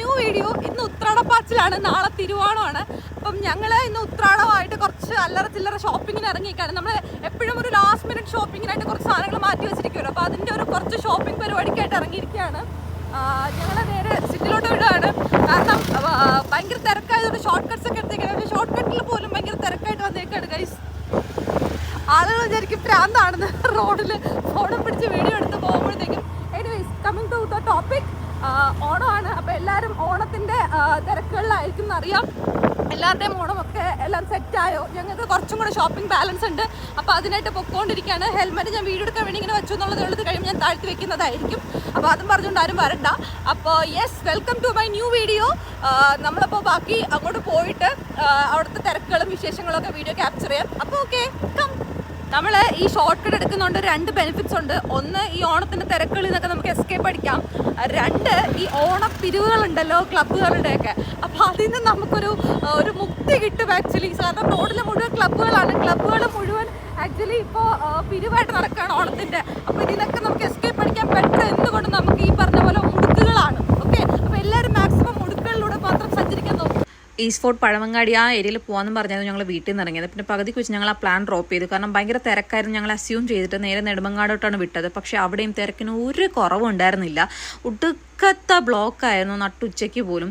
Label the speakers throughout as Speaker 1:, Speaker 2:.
Speaker 1: New video. ഇന്ന് ഉത്രാടപ്പാച്ചിലാണ്, നാളെ തിരുവോണമാണ്. അപ്പം ഞങ്ങൾ ഇന്ന് ഉത്രാടമായിട്ട് കുറച്ച് അല്ലറ ചില്ലറ ഷോപ്പിങ്ങിന് ഇറങ്ങിയിരിക്കുകയാണ്. നമ്മൾ എപ്പോഴും ഒരു ലാസ്റ്റ് മിനിറ്റ് ഷോപ്പിങ്ങിനായിട്ട് കുറച്ച് സാധനങ്ങൾ മാറ്റി വെച്ചിരിക്കുമല്ലോ. അപ്പോൾ അതിൻ്റെ ഒരു കുറച്ച് ഷോപ്പിംഗ് പരിപാടിക്കായിട്ട് ഇറങ്ങിയിരിക്കുകയാണ്. ഞങ്ങൾ നേരെ സിറ്റിയിലോട്ട് വിടുകയാണ്. കാരണം ഭയങ്കര തിരക്കായതുകൊണ്ട് ഷോർട്ട് കട്ട്സ് ഒക്കെ എടുത്തേക്കാണ്. പക്ഷേ ഷോർട്ട് കട്ടിൽ പോലും ഭയങ്കര തിരക്കായിട്ട് വന്നേക്കാണ് ഗൈസ്. ആളുകൾ വിചാരിക്കും പ്രാന്താണെന്ന് റോഡിൽ ഫോണും പിടിച്ച് വീഡിയോ എടുത്ത് പോകുമ്പോഴത്തേക്കും. Anyways, coming to the topic, ഓണമാണ്. അപ്പോൾ എല്ലാവരും ഓണത്തിൻ്റെ തിരക്കുകളിലായിരിക്കും എന്നറിയാം. എല്ലാവരുടെയും ഓണമൊക്കെ എല്ലാം സെറ്റായോ? ഞങ്ങൾക്ക് കുറച്ചും കൂടെ ഷോപ്പിംഗ് ബാലൻസ് ഉണ്ട്. അപ്പോൾ അതിനായിട്ട് പൊക്കോണ്ടിരിക്കുകയാണ്. ഹെൽമെറ്റ് ഞാൻ വീഡിയോ എടുക്കാൻ വേണ്ടി ഇങ്ങനെ വെച്ചു എന്നുള്ളത് കഴിയുമ്പോൾ ഞാൻ താഴ്ത്തി വെക്കുന്നതായിരിക്കും. അപ്പോൾ അതും പറഞ്ഞുകൊണ്ട് ആരും വരണ്ട. അപ്പോൾ yes, welcome to my new video. നമ്മളപ്പോൾ ബാക്കി അങ്ങോട്ട് പോയിട്ട് അവിടുത്തെ തിരക്കുകളും വിശേഷങ്ങളും ഒക്കെ വീഡിയോ ക്യാപ്ചർ ചെയ്യാം. അപ്പോൾ ഓക്കെ, കം. നമ്മൾ ഈ ഷോർട്ട് കട്ട് എടുക്കുന്നതുകൊണ്ട് രണ്ട് ബെനിഫിറ്റ്സ് ഉണ്ട്. ഒന്ന്, ഈ ഓണത്തിൻ്റെ തിരക്കുകളിൽ നിന്നൊക്കെ നമുക്ക് എസ്കേപ്പ് അടിക്കാം. രണ്ട്, ഈ ഓണപ്പിരിവുകളുണ്ടല്ലോ ക്ലബ്ബുകളുടെയൊക്കെ, അപ്പോൾ അതിൽ നിന്ന് നമുക്കൊരു മുക്തി കിട്ടും ആക്ച്വലി. കാരണം റോഡിൽ മുഴുവൻ ക്ലബ്ബുകളാണ്. ക്ലബ്ബുകൾ മുഴുവൻ ആക്ച്വലി ഇപ്പോൾ പിരിവായിട്ട് നടക്കുകയാണ് ഓണത്തിൻ്റെ. അപ്പോൾ ഇതിനൊക്കെ നമുക്ക് എസ്കേപ്പ് അടിക്കാൻ പറ്റും. എന്തുകൊണ്ട് നമുക്ക് ഈ പറഞ്ഞ പോലെ മുടുക്കുകളാണ്. ഓക്കെ, അപ്പോൾ എല്ലാവരും മാക്സിമം മുടുക്കുകളിലൂടെ മാത്രം സഞ്ചരിക്കാൻ നോക്കും.
Speaker 2: ഈസ്റ്റ് ഫോർട്ട് പഴവങ്ങാടി ആ ഏരിയയിൽ പോകാമെന്ന് പറഞ്ഞാൽ ഞങ്ങൾ വീട്ടിൽ നിന്ന് ഇറങ്ങിയത്. പിന്നെ പകുതിക്ക് വെച്ച് ഞങ്ങൾ ആ പ്ലാൻ ഡ്രോപ്പ് ചെയ്തു. കാരണം ഭയങ്കര തിരക്കായിരുന്നു. ഞങ്ങൾ അസ്യൂം ചെയ്തിട്ട് നേരെ നെടുമങ്ങാടോട്ടാണ് വിട്ടത്. പക്ഷേ അവിടെയും തിരക്കിന് ഒരു കുറവും ഉണ്ടായിരുന്നില്ല. ഒടുക്കത്തെ ബ്ലോക്കായിരുന്നു നട്ടുച്ചയ്ക്ക് പോലും.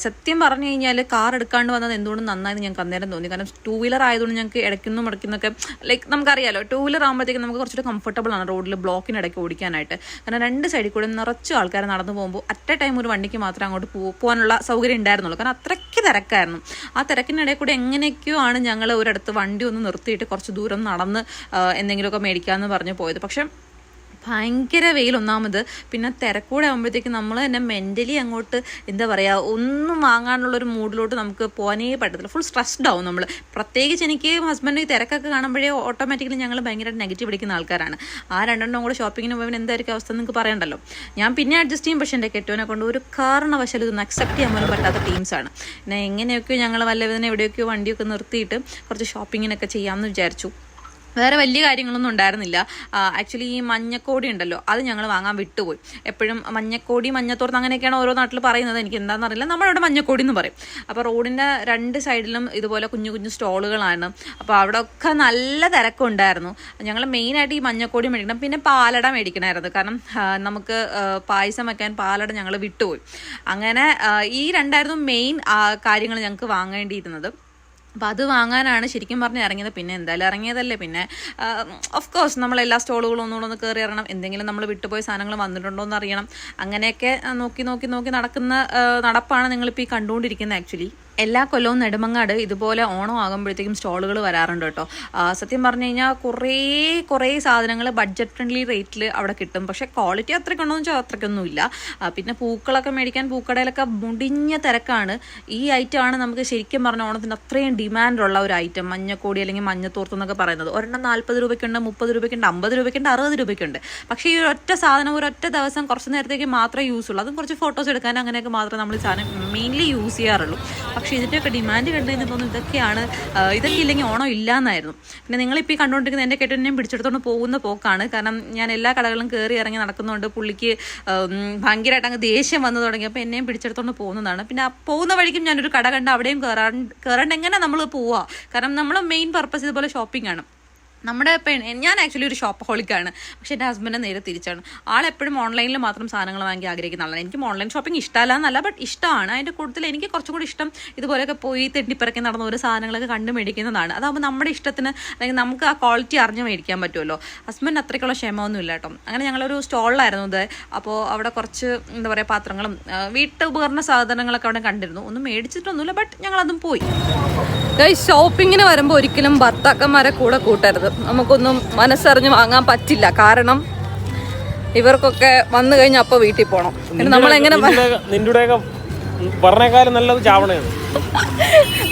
Speaker 2: സത്യം പറഞ്ഞു കഴിഞ്ഞാൽ കാർ എടുക്കാണ്ട് വന്നത് എന്തുകൊണ്ടും നന്നായെന്ന് ഞങ്ങൾക്ക് അന്നേരം തോന്നി. കാരണം ടൂ വീലർ ആയതുകൊണ്ട് ഞങ്ങൾക്ക് ഇടയ്ക്കൊന്നും ഇടയ്ക്കുന്നൊക്കെ ലൈക്ക് നമുക്കറിയാലോ, ടൂ വീലർ ആകുമ്പോഴത്തേക്കും നമുക്ക് കുറച്ചുകൂടി കംഫർട്ടബിൾ ആണ് റോഡിൽ ബ്ലോക്കിനിടയ്ക്ക് ഓടിക്കാനായിട്ട്. കാരണം രണ്ട് സൈഡിൽ കൂടെ നിറച്ച് ആൾക്കാർ നടന്നു പോകുമ്പോൾ അറ്റ് എ ടൈം ഒരു വണ്ടിക്ക് മാത്രമേ അങ്ങോട്ട് പോകാനുള്ള സൗകര്യം ഉണ്ടായിരുന്നുള്ളൂ. കാരണം അത്രയ്ക്ക് തിരക്കായിരുന്നു. ആ തിരക്കിനിടയിൽ കൂടെ എങ്ങനെയൊക്കെയോ ആണ് ഞങ്ങൾ ഒരിടത്ത് വണ്ടി ഒന്ന് നിർത്തിയിട്ട് കുറച്ച് ദൂരം നടന്ന് എന്തെങ്കിലുമൊക്കെ മേടിക്കാമെന്ന് പറഞ്ഞ് പോയത്. പക്ഷെ ഭയങ്കര വെയിൽ ഒന്നാമത്, പിന്നെ തിരക്കൂടെ ആകുമ്പോഴത്തേക്ക് നമ്മൾ തന്നെ മെൻ്റലി അങ്ങോട്ട് എന്താ പറയുക, ഒന്നും വാങ്ങാനുള്ളൊരു മൂഡിലോട്ട് നമുക്ക് പോകാനേ പറ്റത്തില്ല. ഫുൾ സ്ട്രെസ്ഡ് ആവും നമ്മൾ. പ്രത്യേകിച്ച് എനിക്ക് ഹസ്ബൻഡ് ഈ തിരക്കൊക്കെ കാണുമ്പോഴേ ഓട്ടോമാറ്റിക്കലി ഞങ്ങൾ ഭയങ്കരമായിട്ട് നെഗറ്റീവ് അടിക്കുന്ന ആൾക്കാരാണ്. ആ രണ്ടെണ്ണം കൂടെ ഷോപ്പിങ്ങിന് പോയവൻ എന്തായിരിക്കും അവസ്ഥ നിങ്ങൾക്ക് പറയണ്ടല്ലോ. ഞാൻ പിന്നെ അഡ്ജസ്റ്റ് ചെയ്യും. പക്ഷേ എൻ്റെ കെട്ടുവിനെ കൊണ്ട് ഒരു കാരണവശാലും ഇതൊന്നും അക്സെപ്റ്റ് ചെയ്യാൻ പോലും പറ്റാത്ത ടീംസാണ്. പിന്നെ എങ്ങനെയൊക്കെയോ ഞങ്ങൾ വല്ലവിധനെ എവിടെയൊക്കെയോ വണ്ടിയൊക്കെ നിർത്തിയിട്ട് കുറച്ച് ഷോപ്പിങ്ങിനൊക്കെ ചെയ്യാമെന്ന് വിചാരിച്ചു. വേറെ വലിയ കാര്യങ്ങളൊന്നും ഉണ്ടായിരുന്നില്ല. ആക്ച്വലി ഈ മഞ്ഞക്കോടി ഉണ്ടല്ലോ, അത് ഞങ്ങൾ വാങ്ങാൻ വിട്ടുപോയി. എപ്പോഴും മഞ്ഞക്കോടി, മഞ്ഞത്തോർത്ത് അങ്ങനെയൊക്കെയാണ് ഓരോ നാട്ടിൽ പറയുന്നത്. എനിക്ക് എന്താണെന്ന് അറിയില്ല. നമ്മളവിടെ മഞ്ഞക്കോടി എന്ന് പറയും. അപ്പോൾ റോഡിൻ്റെ രണ്ട് സൈഡിലും ഇതുപോലെ കുഞ്ഞു കുഞ്ഞു സ്റ്റോളുകളാണ്. അപ്പോൾ അവിടെ ഒക്കെ നല്ല തിരക്കുണ്ടായിരുന്നു. ഞങ്ങൾ മെയിനായിട്ട് ഈ മഞ്ഞക്കോടി മേടിക്കണം, പിന്നെ പാലട മേടിക്കണമായിരുന്നു. കാരണം നമുക്ക് പായസം വയ്ക്കാൻ പാലട ഞങ്ങൾ വിട്ടുപോയി. അങ്ങനെ ഈ രണ്ടായിരുന്നു മെയിൻ കാര്യങ്ങൾ ഞങ്ങൾക്ക് വാങ്ങേണ്ടിയിരുന്നത്. അപ്പോൾ അത് വാങ്ങാനാണ് ശരിക്കും പറഞ്ഞ് ഇറങ്ങിയത്. പിന്നെ എന്തായാലും ഇറങ്ങിയതല്ലേ, പിന്നെ ഓഫ് കോഴ്സ് നമ്മളെല്ലാ സ്റ്റോളുകളും ഒന്നുകൂടെ കയറി ഇറങ്ങണം. എന്തെങ്കിലും നമ്മൾ വിട്ടുപോയ സാധനങ്ങൾ വന്നിട്ടുണ്ടോ എന്ന് അറിയണം. അങ്ങനെയൊക്കെ നോക്കി നടക്കുന്ന നടപ്പാണ് നിങ്ങളിപ്പോൾ ഈ കണ്ടുകൊണ്ടിരിക്കുന്നത്. ആക്ച്വലി എല്ലാ കൊല്ലവും നെടുമങ്ങാട് ഇതുപോലെ ഓണം ആകുമ്പോഴത്തേക്കും സ്റ്റോളുകൾ വരാറുണ്ട് കേട്ടോ. സത്യം പറഞ്ഞു കഴിഞ്ഞാൽ കുറേ സാധനങ്ങൾ ബഡ്ജറ്റ് ഫ്രണ്ട്ലി റേറ്റിൽ അവിടെ കിട്ടും. പക്ഷേ ക്വാളിറ്റി അത്രയ്ക്കുണ്ടോ എന്ന് വെച്ചാൽ അത്രയ്ക്കൊന്നുമില്ല. പിന്നെ പൂക്കളൊക്കെ മേടിക്കാൻ പൂക്കടയിലൊക്കെ മുടിഞ്ഞ തിരക്കാണ്. ഈ ഐറ്റമാണ് നമുക്ക് ശരിക്കും പറഞ്ഞ ഓണത്തിന് അത്രയും ഡിമാൻഡുള്ള ഒരു ഐറ്റം, മഞ്ഞക്കോടി അല്ലെങ്കിൽ മഞ്ഞത്തോർത്ത് എന്നൊക്കെ പറയുന്നത്. ഒരെണ്ണം 40 രൂപയ്ക്കുണ്ട്, 30 രൂപയ്ക്കുണ്ട്, 50 രൂപയ്ക്കുണ്ട്, 60 രൂപയ്ക്കുണ്ട്. പക്ഷേ ഈ ഒരൊറ്റ സാധനം ഒരൊറ്റ ദിവസം കുറച്ച് നേരത്തേക്ക് മാത്രമേ യൂസ് ഉള്ളൂ. അതും കുറച്ച് ഫോട്ടോസ് എടുക്കാൻ അങ്ങനെയൊക്കെ മാത്രമേ നമ്മൾ ഈ സാധനം മെയിൻലി യൂസ് ചെയ്യാറുള്ളൂ. പക്ഷേ ഇതിൻ്റെയൊക്കെ ഡിമാൻഡ് കണ്ടു കഴിഞ്ഞാൽ തോന്നുന്നു ഇതൊക്കെ ഇല്ലെങ്കിൽ ഓണം ഇല്ലയെന്നായിരുന്നു. പിന്നെ നിങ്ങളിപ്പോൾ ഈ കണ്ടുകൊണ്ടിരിക്കുന്ന എൻ്റെ കെട്ടിനെയും പിടിച്ചെടുത്തോണ്ട് പോകുന്ന പോക്കാണ്. കാരണം ഞാൻ എല്ലാ കടകളും കയറി ഇറങ്ങി നടക്കുന്നതുകൊണ്ട് പുള്ളിക്ക് ഭയങ്കരമായിട്ട് അങ്ങ് ദേഷ്യം വന്നു തുടങ്ങിയപ്പോൾ എന്നെയും പിടിച്ചെടുത്തോണ്ട് പോകുന്നതാണ്. പിന്നെ പോകുന്ന വഴിക്കും ഞാനൊരു കട കണ്ട് അവിടെയും കയറേണ്ട എങ്ങനെ നമ്മൾ പോവുക. കാരണം നമ്മൾ മെയിൻ പർപ്പസ് ഇതുപോലെ ഷോപ്പിംഗ് ആണ്. ഞാൻ ആക്ച്വലി ഒരു ഷോപ്പഹോളിക്കാണ്. പക്ഷേ എൻ്റെ ഹസ്ബൻഡ് നേരെ തിരിച്ചാണ്. ആളെപ്പോഴും ഓൺലൈനിൽ മാത്രം സാധനങ്ങൾ വാങ്ങി ആഗ്രഹിക്കുന്ന ആളാണ്. എനിക്ക് ഓൺലൈൻ ഷോപ്പിംഗ് ഇഷ്ടമല്ല എന്നല്ല, ബട്ട് ഇഷ്ടമാണ്. അതിൻ്റെ കൂടുതൽ എനിക്ക് കുറച്ചും കൂടി ഇഷ്ടം ഇതുപോലെയൊക്കെ പോയി തെണ്ടിപ്പിറക്കി നടന്ന ഓരോ സാധനങ്ങളൊക്കെ കണ്ട് മേടിക്കുന്നതാണ്. അതാകുമ്പോൾ നമ്മുടെ ഇഷ്ടത്തിന് അല്ലെങ്കിൽ നമുക്ക് ആ ക്വാളിറ്റി അറിഞ്ഞ് മേടിക്കാൻ പറ്റുമല്ലോ. ഹസ്ബൻഡ് അത്രയ്ക്കുള്ള ക്ഷമയൊന്നും ഇല്ല കേട്ടോ. അങ്ങനെ ഞങ്ങളൊരു സ്റ്റോളിലായിരുന്നു ഇത്. അപ്പോൾ അവിടെ കുറച്ച് എന്താ പറയുക പാത്രങ്ങളും വീട്ടുപകരണ സാധനങ്ങളൊക്കെ അവിടെ കണ്ടിരുന്നു. ഒന്നും മേടിച്ചിട്ടൊന്നുമില്ല, ബട്ട് ഞങ്ങളതും പോയി.
Speaker 1: ഷോപ്പിങ്ങിന് വരുമ്പോൾ ഒരിക്കലും ഭർത്താക്കന്മാരെ കൂടെ കൂട്ടരുത്. നമുക്കൊന്നും മനസ്സറിഞ്ഞ് വാങ്ങാൻ പറ്റില്ല. കാരണം ഇവർക്കൊക്കെ വന്നു കഴിഞ്ഞാൽ അപ്പോൾ വീട്ടിൽ പോകണം. നമ്മളെങ്ങനെ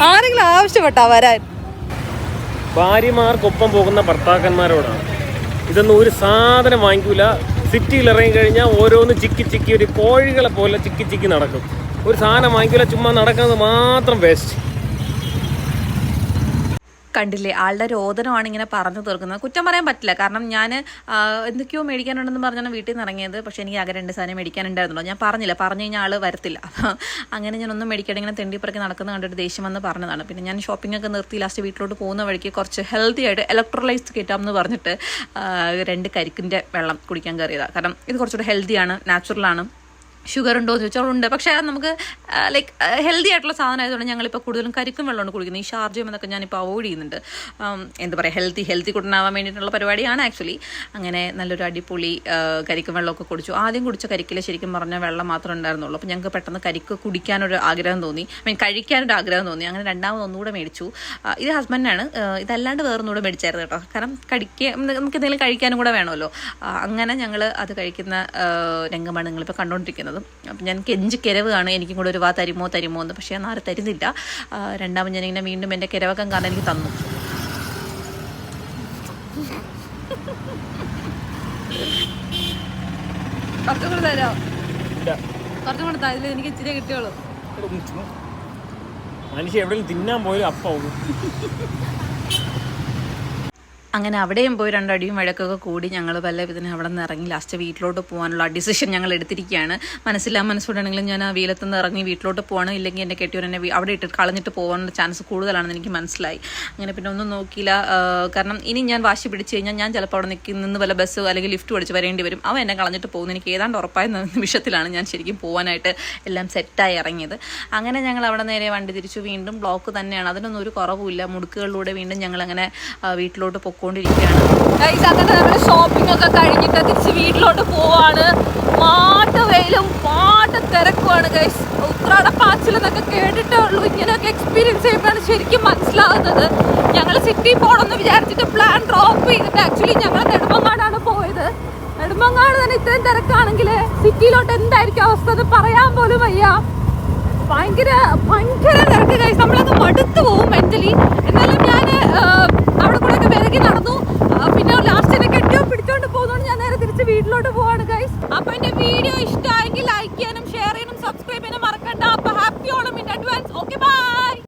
Speaker 1: ആരെങ്കിലും ആവശ്യപ്പെട്ടാ വരാൻ?
Speaker 3: ഭാര്യമാർക്കൊപ്പം പോകുന്ന ഭർത്താക്കന്മാരോടാണ് ഇതൊന്നും ഒരു സാധനം വാങ്ങിക്കൂല. സിറ്റിയിൽ ഇറങ്ങി കഴിഞ്ഞാൽ ഓരോന്ന് ചിക്കി ഒരു കോഴികളെ പോലെ ചിക്കി നടക്കും. ഒരു സാധനം വാങ്ങിക്കൂല, ചുമ്മാ നടക്കുന്നത് മാത്രം വേസ്റ്റ്.
Speaker 2: കണ്ടില്ലേ, ആളുടെ രോദനമാണ് ഇങ്ങനെ പറഞ്ഞു തീർക്കുന്നത്. കുറ്റം പറയാൻ പറ്റില്ല, കാരണം ഞാൻ എന്തൊക്കെയോ മേടിക്കാനുണ്ടെന്ന് പറഞ്ഞാണ് വീട്ടിൽ നിന്ന് ഇറങ്ങിയത്. പക്ഷേ എനിക്ക് ആകെ 2 സാധനം മേടിക്കാനുണ്ടായിരുന്നല്ലോ. ഞാൻ പറഞ്ഞു കഴിഞ്ഞാൽ ആൾ വരത്തില്ല. അങ്ങനെ ഞാനൊന്നും മേടിക്കാതെ ഇങ്ങനെ തെണ്ടിപ്പറക്കി നടക്കുന്ന കണ്ടിട്ട് ദേഷ്യം വന്ന് പറഞ്ഞതാണ്. പിന്നെ ഞാൻ ഷോപ്പിംഗ് ഒക്കെ നിർത്തി ലാസ്റ്റ് വീട്ടിലോട്ട് പോകുന്ന വഴിക്ക് കുറച്ച് ഹെൽത്തി ആയിട്ട് ഇലക്ട്രോലൈസ് കിട്ടാമെന്ന് പറഞ്ഞിട്ട് 2 കരിക്കിൻ്റെ വെള്ളം കുടിക്കാൻ കയറിയതാണ്. കാരണം ഇത് കുറച്ചുകൂടെ ഹെൽത്തിയാണ്, നാച്ചുറലാണ്. ഷുഗർ ഉണ്ടോ എന്ന് ചോദിച്ചാൽ ഉണ്ട്, പക്ഷേ നമുക്ക് ലൈക്ക് ഹെൽത്തി ആയിട്ടുള്ള സാധനം ആയതുകൊണ്ട് ഞങ്ങളിപ്പോൾ കൂടുതലും കരിക്കും വെള്ളമാണ് കുടിക്കുന്നത്. ഈ ഷാർജയും എന്നൊക്കെ ഞാനിപ്പോൾ അവോയ്ഡ് ചെയ്യുന്നുണ്ട്. എന്താ പറയുക, ഹെൽത്തി കുട്ടനാവാൻ വേണ്ടിയിട്ടുള്ള പരിപാടിയാണ് ആക്ച്വലി. അങ്ങനെ നല്ലൊരു അടിപൊളി കരിക്കും വെള്ളമൊക്കെ കുടിച്ചു. ആദ്യം കുടിച്ച കരിക്കിൽ ശരിക്കും പറഞ്ഞാൽ വെള്ളം മാത്രമേ ഉണ്ടായിരുന്നുള്ളൂ. അപ്പോൾ ഞങ്ങൾക്ക് പെട്ടെന്ന് കരിക്ക് കുടിക്കാനൊരു ആഗ്രഹം തോന്നി, കഴിക്കാനൊരു ആഗ്രഹം തോന്നി. അങ്ങനെ രണ്ടാമത് ഒന്നുകൂടെ മേടിച്ചു. ഇത് ഹസ്ബൻഡാണ്, ഇതല്ലാണ്ട് വേറൊന്നുകൂടെ മേടിച്ചായിരുന്നു കേട്ടോ. കാരണം നമുക്ക് എന്തെങ്കിലും കഴിക്കാനും കൂടെ വേണമല്ലോ. അങ്ങനെ ഞങ്ങൾ അത് കഴിക്കുന്ന രംഗമാണ് നിങ്ങളിപ്പോൾ കണ്ടുകൊണ്ടിരിക്കുന്നത്. അപ്പം ഞാൻ കെഞ്ചി കിരവാണ്, എനിക്കും കൂടെ ഒരു വാ തരുമോ എന്ന്. പക്ഷേ ഞാൻ ആരും തരുന്നില്ല. രണ്ടാമത് ഞാനിങ്ങനെ വീണ്ടും എൻ്റെ കിരവക്കം കാരണം എനിക്ക് തന്നു.
Speaker 1: കുറച്ചും കൂടെ തരാം, കുറച്ചും കൂടെ തരാം, എനിക്ക് ഇച്ചിരി കിട്ടിയോളൂ.
Speaker 3: മനുഷ്യ എവിടെയും തിന്നാൻ പോയാലും അപ്പാവും.
Speaker 2: അങ്ങനെ അവിടെയും പോയി 2 അടിയും വഴക്കൊക്കെ കൂടി ഞങ്ങൾ പല ഇതിന് അവിടെ നിന്ന് ഇറങ്ങി ലാസ്റ്റ് വീട്ടിലോട്ട് പോകാനുള്ള ഡിസിഷൻ ഞങ്ങൾ എടുത്തിരിക്കുകയാണ്. മനസ്സോടാണെങ്കിലും ഞാൻ ആ വെയിലത്തുനിന്ന് ഇറങ്ങി വീട്ടിലോട്ട് പോകണം, ഇല്ലെങ്കിൽ എൻ്റെ കെട്ടിയവൻ എന്നെ അവിടെ ഇട്ട് കളഞ്ഞിട്ട് പോകാനുള്ള ചാൻസ് കൂടുതലാണെന്ന് എനിക്ക് മനസ്സിലായി. അങ്ങനെ പിന്നെ ഒന്നും നോക്കിയില്ല. കാരണം ഇനി ഞാൻ വാശി പിടിച്ച് കഴിഞ്ഞാൽ ഞാൻ ചിലപ്പോൾ അവിടെ നിന്ന് വല്ല ബസ് അല്ലെങ്കിൽ ലിഫ്റ്റ് പിടിച്ച് വരേണ്ടി വരും. അവൻ എന്നെ കളഞ്ഞിട്ട് പോകുന്നു എനിക്ക് ഏതാണ്ട് ഉറപ്പായ നിമിഷത്തിലാണ് ഞാൻ ശരിക്കും പോകാനായിട്ട് എല്ലാം സെറ്റായി ഇറങ്ങിയത്. അങ്ങനെ ഞങ്ങൾ അവിടെ നേരെ വണ്ടി തിരിച്ചു. വീണ്ടും ബ്ലോക്ക് തന്നെയാണ്, അതിനൊന്നും ഒരു കുറവുമില്ല. മുടുക്കുകളിലൂടെ വീണ്ടും ഞങ്ങളങ്ങനെ വീട്ടിലോട്ട് കൊണ്ടിരിക്കുകയാണ്.
Speaker 1: അങ്ങനെ നമ്മൾ ഷോപ്പിംഗ് ഒക്കെ കഴിഞ്ഞിട്ട് തിരിച്ച് വീട്ടിലോട്ട് പോവാണ്. മാട്ട വെയിലും മാട്ട തിരക്കുമാണ് ഗൈസ്. ഉത്രാടപ്പാച്ചിൽ എന്നൊക്കെ കേട്ടിട്ടേ ഉള്ളൂ, ഇങ്ങനെയൊക്കെ എക്സ്പീരിയൻസ് ചെയ്യുമ്പോഴാണ് ശരിക്കും മനസ്സിലാകുന്നത്. ഞങ്ങൾ സിറ്റി പോകണമെന്ന് വിചാരിച്ചിട്ട് പ്ലാൻ ഡ്രോപ്പ് ചെയ്തിട്ട് ആക്ച്വലി ഞങ്ങൾ നെടുമങ്ങാടാണ് പോയത്. നെടുമങ്ങാട് തന്നെ ഇത്രയും തിരക്കാണെങ്കിൽ സിറ്റിയിലോട്ട് എന്തായിരിക്കും അവസ്ഥ എന്ന് പറയാൻ പോലും വയ്യ. ഭയങ്കര തിരക്ക്.